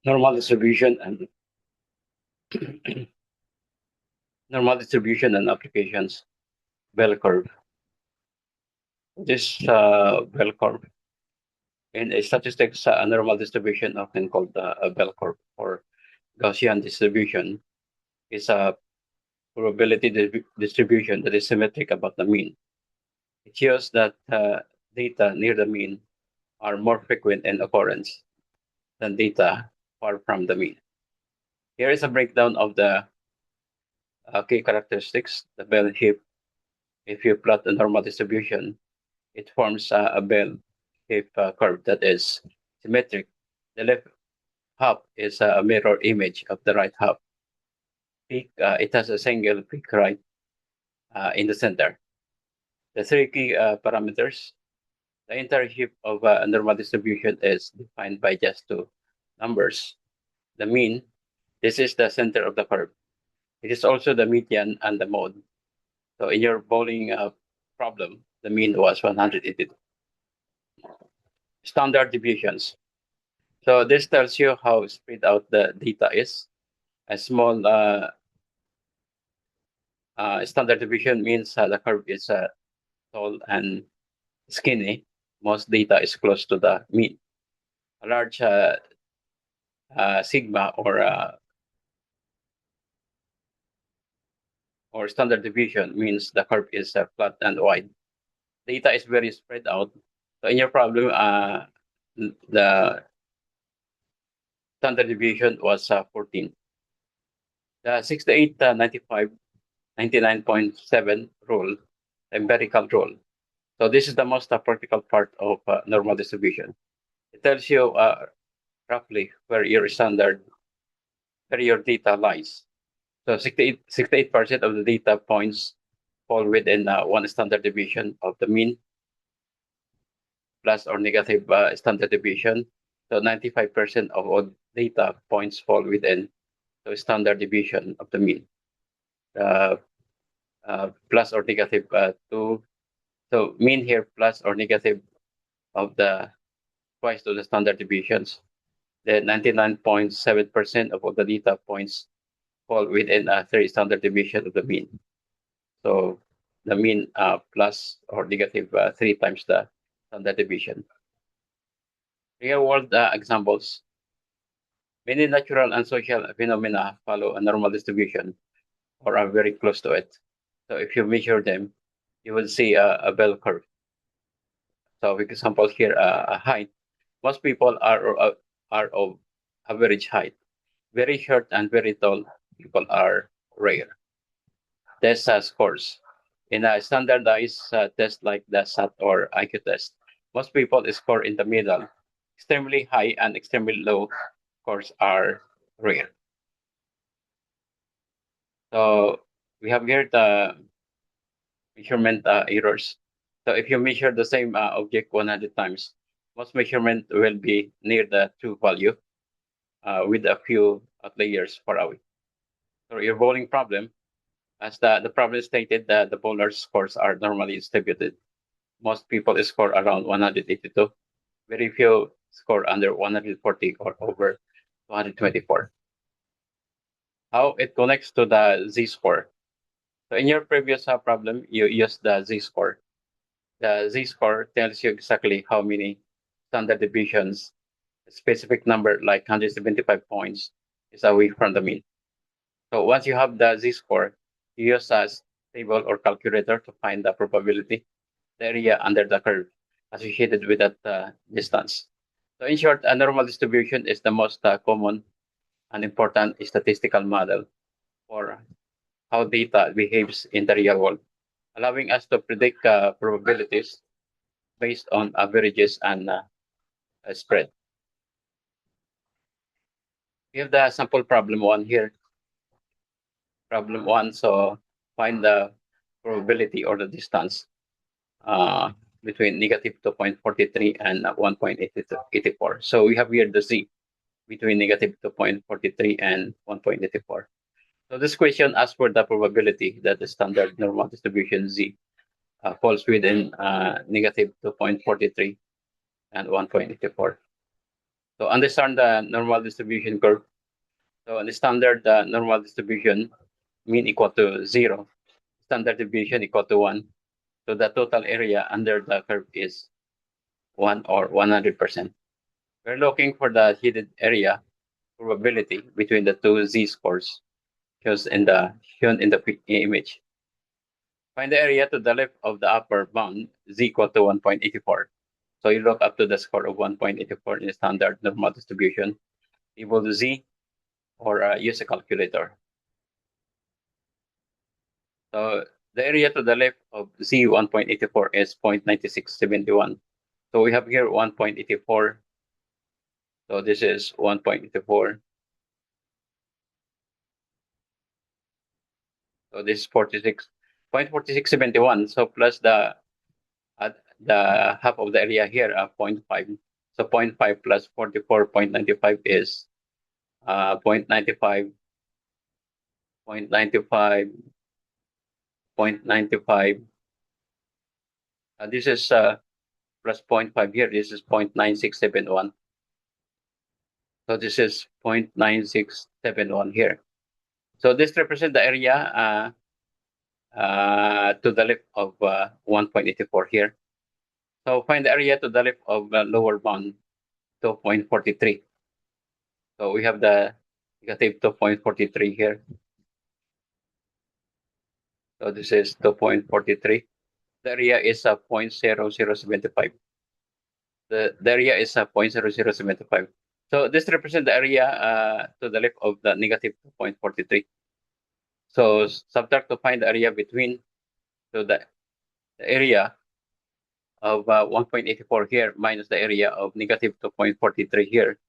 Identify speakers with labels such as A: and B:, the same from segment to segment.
A: normal distribution and normal distribution and applications. Bell curve. This bell curve in statistics, a normal distribution, often called a bell curve or Gaussian distribution, is a probability distribution that is symmetric about the mean. It shows that data near the mean are more frequent in occurrence than data far from the mean. Here is a breakdown of the key characteristics. The bell shape, if you plot a normal distribution, it forms a bell shape curve that is symmetric. The left half is a mirror image of the right half. Peak, it has a single peak right in the center. The three key parameters. The entire shape of a normal distribution is defined by just two numbers. The mean, this is the center of the curve. It is also the median and the mode. So in your bowling problem, the mean was 182. Standard deviations. So this tells you how spread out the data is. A small standard deviation means the curve is tall and skinny. Most data is close to the mean. A large sigma or standard deviation means the curve is flat and wide. Data is very spread out. So in your problem, the standard deviation was 14. The 68, 95, 99.7 rule, empirical rule. So this is the most practical part of normal distribution. It tells you roughly where your data lies. So 68% of the data points fall within one standard deviation of the mean, plus or negative standard deviation. So 95% of all data points fall within the standard deviation of the mean, plus or negative 2. So mean here plus or negative of the twice to the standard deviations. Then 99.7% of all the data points fall within a 3 standard deviation of the mean. So the mean plus or negative 3 times the standard deviation. Real world examples. Many natural and social phenomena follow a normal distribution or are very close to it. So if you measure them, you will see a bell curve. So for example here, a height. Most people are of average height. Very short and very tall people are rare. Test scores. In a standardized test like the SAT or IQ test, most people score in the middle. Extremely high and extremely low scores are rare. So we have here the measurement errors. So if you measure the same object 100 times, most measurement will be near the true value with a few outliers far away. So your bowling problem, as the problem stated, that the bowler's scores are normally distributed. Most people score around 182. Very few score under 140 or over 224. How it connects to the z-score. So in your previous problem, you used the z-score. The z-score tells you exactly how many standard deviations, a specific number like 175 points, is away from the mean. So once you have the z-score, you use a table or calculator to find the probability, the area under the curve associated with that distance. So in short, a normal distribution is the most common and important statistical model for how data behaves in the real world, allowing us to predict probabilities based on averages and spread. We have the sample problem 1 here. Problem 1, so find the probability or the distance between negative 2.43 and 1.84. So we have here the z between negative 2.43 and 1.84. So this question asks for the probability that the standard normal distribution z falls within negative 2.43 and 1.84. So understand the normal distribution curve. So in the standard normal distribution, mean equal to 0, standard deviation equal to 1. So the total area under the curve is 1 or 100%. We're looking for the hidden area probability between the two z-scores shown in the image. Find the area to the left of the upper bound z equal to 1.84. So you look up to the score of 1.84 in the standard normal distribution equal to z, or use a calculator. So the area to the left of z 1.84 is 0.9671. So we have here 1.84. So this is 1.84. So this is 46.4671. So plus the half of the area here, 0.5. So 0.5 plus 44.95 is 0.95, 0.95, 0.95. This is plus 0.5 here. This is 0.9671. So this is 0.9671 here. So this represents the area to the left of 1.84 here. So find the area to the left of lower bound 2.43. So we have the negative 2.43 here. So this is 2.43. The area is 0.0075. The area is 0.0075. So this represents the area to the left of the negative 2.43. So subtract to find the area between, so the area of 1.84 here minus the area of negative 2.43 here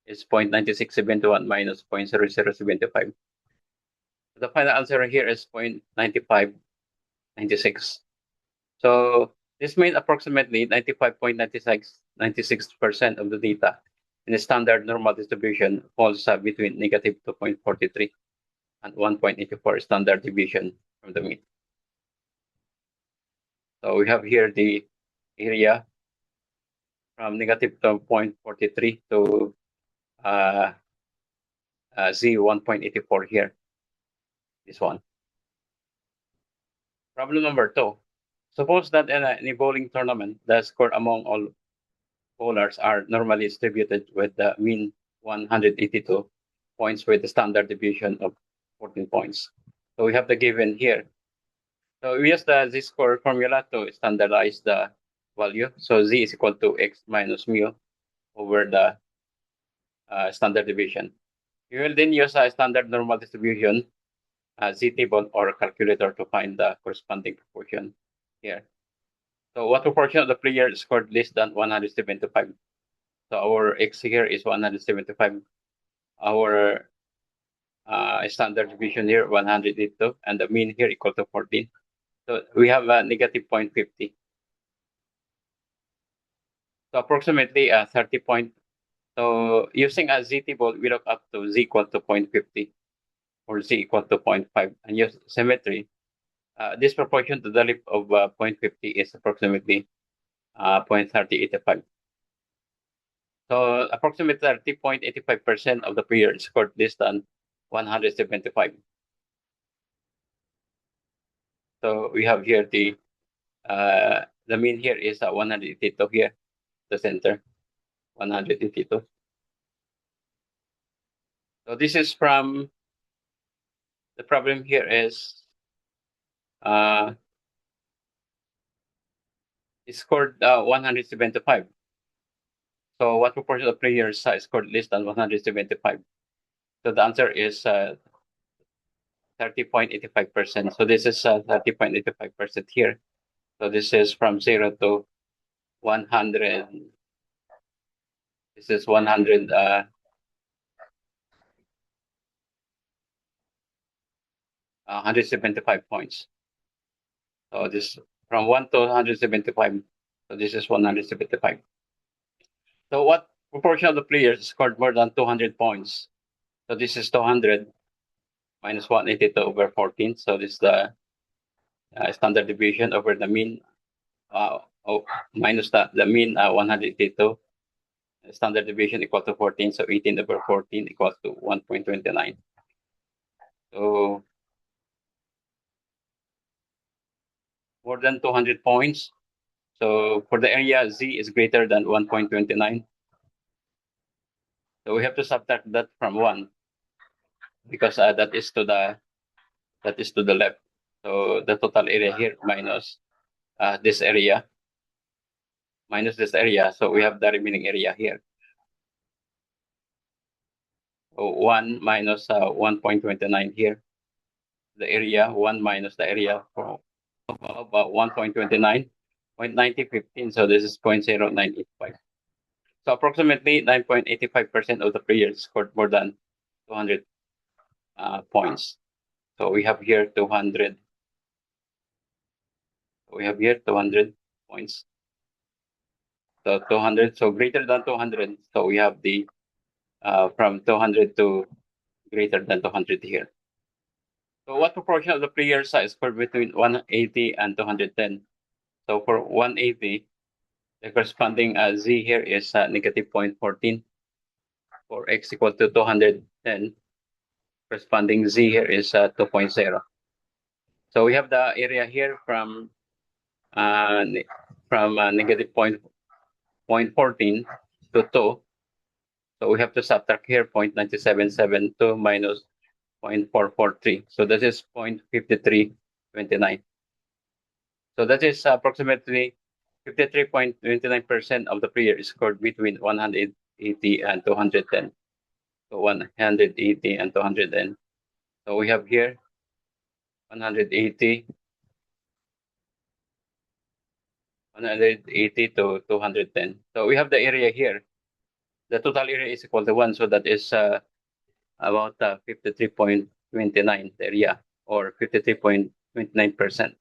A: is 0.9671 minus 0.0075. The final answer here is 0.9596. So this means approximately 95.96% of the data in the standard normal distribution falls between negative 2.43 and 1.84 standard deviation from the mean. So we have here the area from negative 2.43 to z 1.84 here. This one. Problem number 2. Suppose that in a bowling tournament, the score among all bowlers are normally distributed with the mean 182 points with the standard deviation of 14 points. So we have the given here. So we use the z-score formula to standardize the value. So z is equal to x minus mu over the standard deviation. You will then use a standard normal distribution z-table or calculator to find the corresponding proportion here. So what proportion of the player scored less than 175? So our x here is 175. Our standard deviation here 182, and the mean here equal to 14. So we have a negative 0.50. So approximately 30 point. So using a z-table, we look up to z equal to 0.50 or z equal to 0.5, and use symmetry. This proportion to the left of 0.50 is approximately 0.3085. So approximately 30.85% of the players scored less than 175. So we have here the mean here is 182 here, the center, 182. So this is from, the problem here is it scored 175. So what proportion of players scored less than 175? So the answer is 30.85%. So this is 30.85% here. So this is from 0 to 100. This is 100. 175 points. So this from 1 to 175. So this is 175. So what proportion of the players scored more than 200 points? So this is 200 minus 182 over 14. So this is the standard deviation over the mean, minus the mean 182. standard deviation equal to 14. So 18 over 14 equals to 1.29. So more than 200 points. So for the area, Z is greater than 1.29. So we have to subtract that from 1 because that is to the left. So the total area here minus this area minus this area. So we have the remaining area here. So 1 minus 1.29 here. The area 1 minus the area of about 1.29, 0.9015. So this is 0.0985. So approximately 9.85% of the players scored more than 200 points. So we have here 200. We have here 200 points. So 200, so greater than 200. So we have the from 200 to greater than 200 here. So what proportion of the players scored between 180 and 210? So for 180, the corresponding Z here is negative 0.14. For X equal to 210, corresponding Z here is 2.0. So we have the area here from negative 0.14 to 2. So we have to subtract here 0.9772 minus 0.443. So this is 0.5329. So that is approximately 53.29% of the player scored between 180 and 210. So 180 and 210. So we have here 180, 180 to 210. So we have the area here. The total area is equal to 1. So that is about 53.29 area or 53.29%.